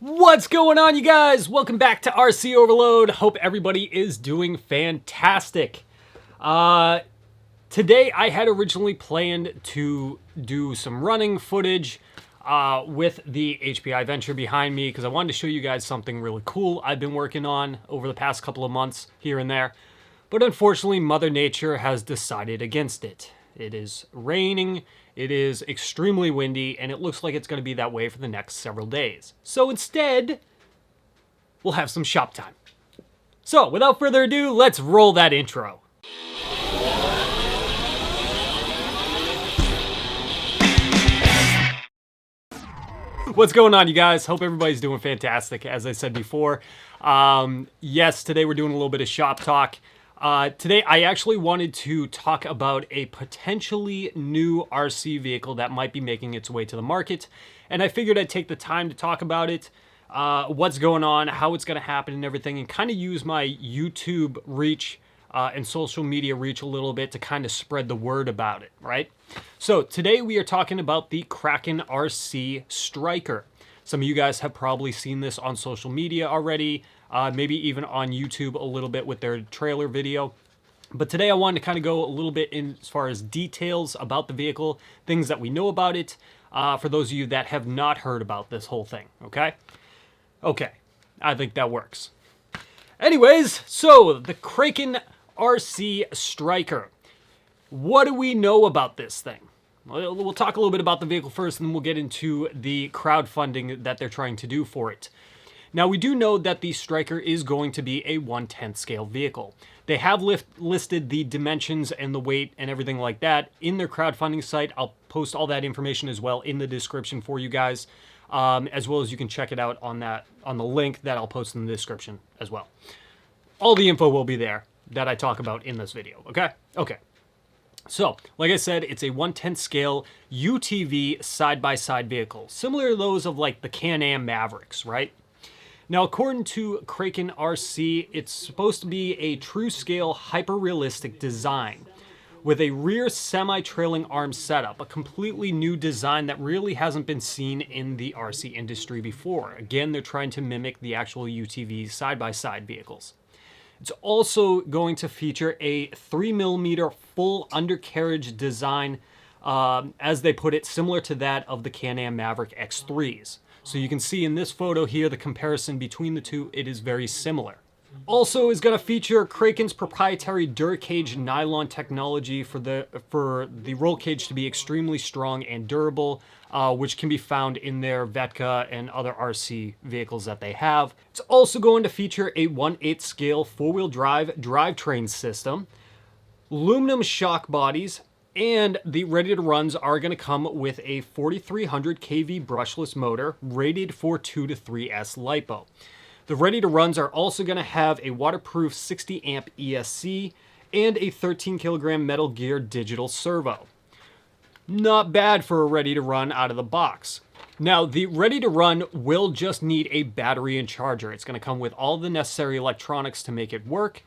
What's going on, you guys? Welcome back to RC Overload. Hope everybody is doing fantastic. Today I had originally planned to do some running footage with the HPI Venture behind me because I wanted to show you guys something really cool I've been working on over the past couple of months here and there. But unfortunately, Mother Nature has decided against it. It is raining, it is extremely windy, and it looks like it's going to be that way for the next several days. So instead, we'll have some shop time. So without further ado, let's roll that intro. What's going on, you guys? Hope everybody's doing fantastic. As I said before, yes, today we're doing a little bit of shop talk. Today I actually wanted to talk about a potentially new RC vehicle that might be making its way to the market, and I figured I'd take the time to talk about it, what's going on, how it's going to happen and everything, and kind of use my YouTube reach and social media reach a little bit to kind of spread the word about it, right? So today we are talking about the Kraken RC Stryker. Some of you guys have probably seen this on social media already, maybe even on YouTube a little bit with their trailer video. But today I wanted to kind of go a little bit in as far as details about the vehicle, things that we know about it, for those of you that have not heard about this whole thing, okay? Okay, I think that works. Anyways, so the Kraken RC Stryker. What do we know about this thing? We'll talk a little bit about the vehicle first, and then we'll get into the crowdfunding that they're trying to do for it. Now, we do know that the Stryker is going to be a 1/10 scale vehicle. They have listed the dimensions and the weight and everything like that in their crowdfunding site. I'll post all that information as well in the description for you guys, as well as you can check it out on the link that I'll post in the description as well. All the info will be there that I talk about in this video, okay? Okay. So, like I said, it's a 1/10 scale UTV side-by-side vehicle, similar to those of like the Can-Am Mavericks, right? Now, according to Kraken RC, it's supposed to be a true scale hyper-realistic design with a rear semi-trailing arm setup, a completely new design that really hasn't been seen in the RC industry before. Again, they're trying to mimic the actual UTV side-by-side vehicles. It's also going to feature a 3mm full undercarriage design, as they put it, similar to that of the Can-Am Maverick X3s. So you can see in this photo here the comparison between the two. It is very similar. Also is going to feature Kraken's proprietary DuraCage Nylon Technology for the roll cage to be extremely strong and durable, which can be found in their Vetka and other RC vehicles that they have. It's also going to feature a 1/8 scale four-wheel drive drivetrain system, aluminum shock bodies, and the ready-to-runs are going to come with a 4300 kV brushless motor rated for 2 to 3S LiPo. The ready-to-runs are also going to have a waterproof 60 amp ESC and a 13 kilogram Metal Gear digital servo. Not bad for a ready-to-run out of the box. Now, the ready-to-run will just need a battery and charger. It's going to come with all the necessary electronics to make it work,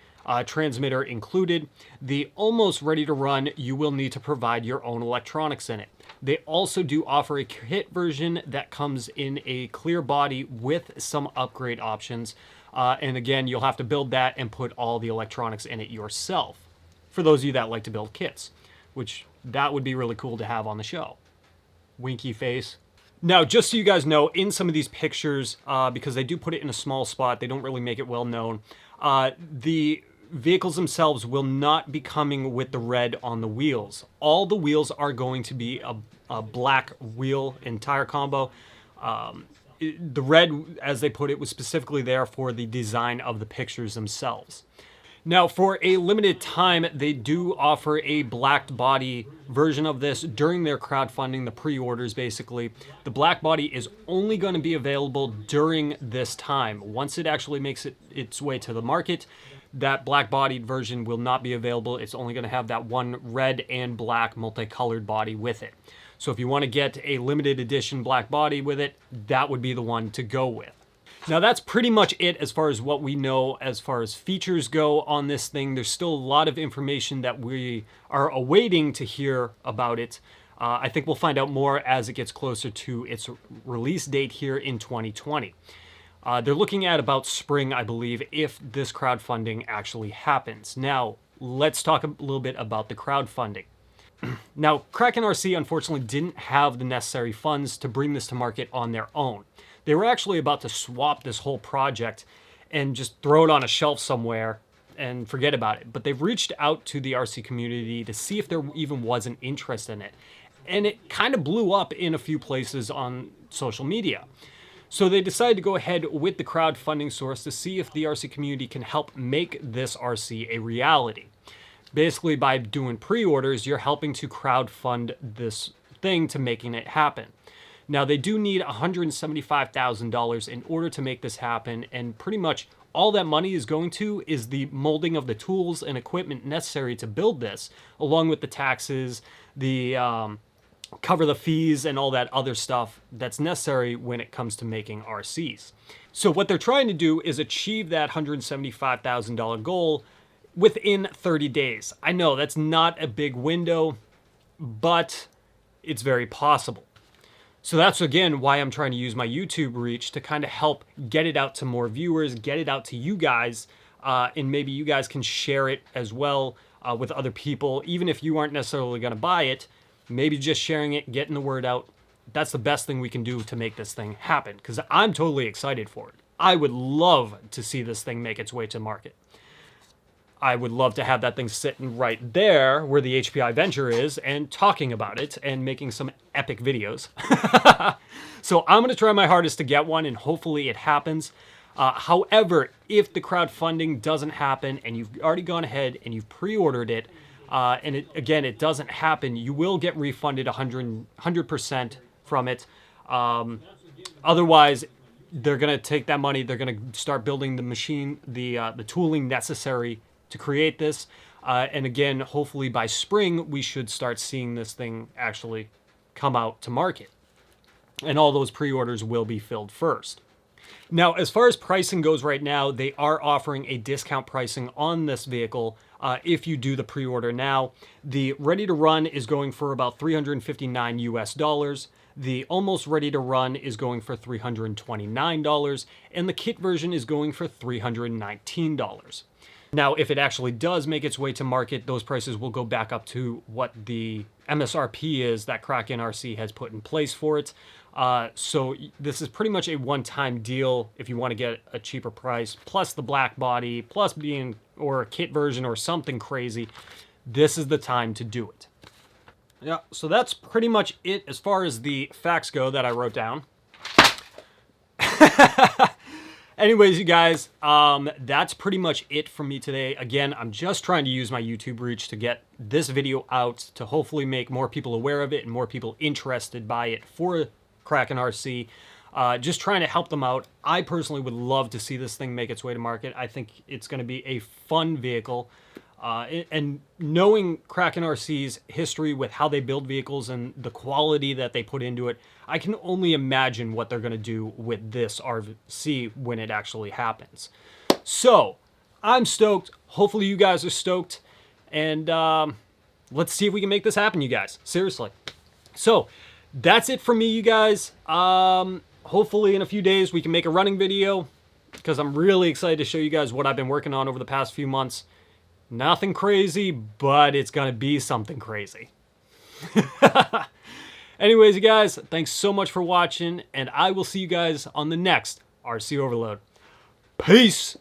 transmitter included. The almost ready-to-run, you will need to provide your own electronics in it. They also do offer a kit version that comes in a clear body with some upgrade options. And again, you'll have to build that and put all the electronics in it yourself. For those of you that like to build kits, which that would be really cool to have on the show. Winky face. Now, just so you guys know, in some of these pictures, because they do put it in a small spot, they don't really make it well known, the vehicles themselves will not be coming with the red on the wheels. All the wheels are going to be a black wheel and tire combo. The red, as they put it, was specifically there for the design of the pictures themselves. Now, for a limited time, they do offer a black body version of this during their crowdfunding, the pre-orders basically. The black body is only going to be available during this time. Once it actually makes its way to the market, that black bodied version will not be available. It's only going to have that one red and black multicolored body with it. So if you want to get a limited edition black body with it, that would be the one to go with. Now that's pretty much it as far as what we know as far as features go on this thing. There's still a lot of information that we are awaiting to hear about it. I think we'll find out more as it gets closer to its release date here in 2020. They're looking at about spring, I believe, if this crowdfunding actually happens. Now, let's talk a little bit about the crowdfunding. Now, Kraken RC unfortunately didn't have the necessary funds to bring this to market on their own. They were actually about to swap this whole project and just throw it on a shelf somewhere and forget about it. But they've reached out to the RC community to see if there even was an interest in it. And it kind of blew up in a few places on social media. So they decided to go ahead with the crowdfunding source to see if the RC community can help make this RC a reality. Basically, by doing pre-orders, you're helping to crowdfund this thing to making it happen. Now, they do need $175,000 in order to make this happen, and pretty much all that money is going to is the molding of the tools and equipment necessary to build this, along with the taxes, the cover the fees, and all that other stuff that's necessary when it comes to making RCs. So what they're trying to do is achieve that $175,000 goal within 30 days. I know that's not a big window, but it's very possible. So that's, again, why I'm trying to use my YouTube reach to kind of help get it out to more viewers, get it out to you guys, and maybe you guys can share it as well with other people. Even if you aren't necessarily going to buy it, maybe just sharing it, getting the word out. That's the best thing we can do to make this thing happen, because I'm totally excited for it. I would love to see this thing make its way to market. I would love to have that thing sitting right there where the HPI Venture is and talking about it and making some epic videos. So I'm going to try my hardest to get one, and hopefully it happens. However, if the crowdfunding doesn't happen and you've already gone ahead and you've pre-ordered it, and it doesn't happen, you will get refunded 100% from it. Otherwise, they're going to take that money, they're going to start building the machine, the tooling necessary to create this. And again, hopefully by spring, we should start seeing this thing actually come out to market. And all those pre-orders will be filled first. Now, as far as pricing goes right now, they are offering a discount pricing on this vehicle if you do the pre-order now. The ready to run is going for about $359 US. The almost ready to run is going for $329, and the kit version is going for $319. Now, if it actually does make its way to market, those prices will go back up to what the MSRP is that Kraken RC has put in place for it. So this is pretty much a one-time deal if you want to get a cheaper price, plus the black body, plus being, or a kit version or something crazy. This is the time to do it. Yeah, so that's pretty much it as far as the facts go that I wrote down. Anyways, you guys, that's pretty much it for me today. Again, I'm just trying to use my YouTube reach to get this video out to hopefully make more people aware of it and more people interested by it for Kraken RC. Just trying to help them out. I personally would love to see this thing make its way to market. I think it's going to be a fun vehicle. And knowing Kraken RC's history with how they build vehicles and the quality that they put into it, I can only imagine what they're going to do with this RC when it actually happens. So, I'm stoked. Hopefully you guys are stoked. And let's see if we can make this happen, you guys. Seriously. So, that's it for me, you guys. Hopefully in a few days we can make a running video, because I'm really excited to show you guys what I've been working on over the past few months. Nothing crazy, but it's going to be something crazy. Anyways, you guys, thanks so much for watching, and I will see you guys on the next RC Overload. Peace!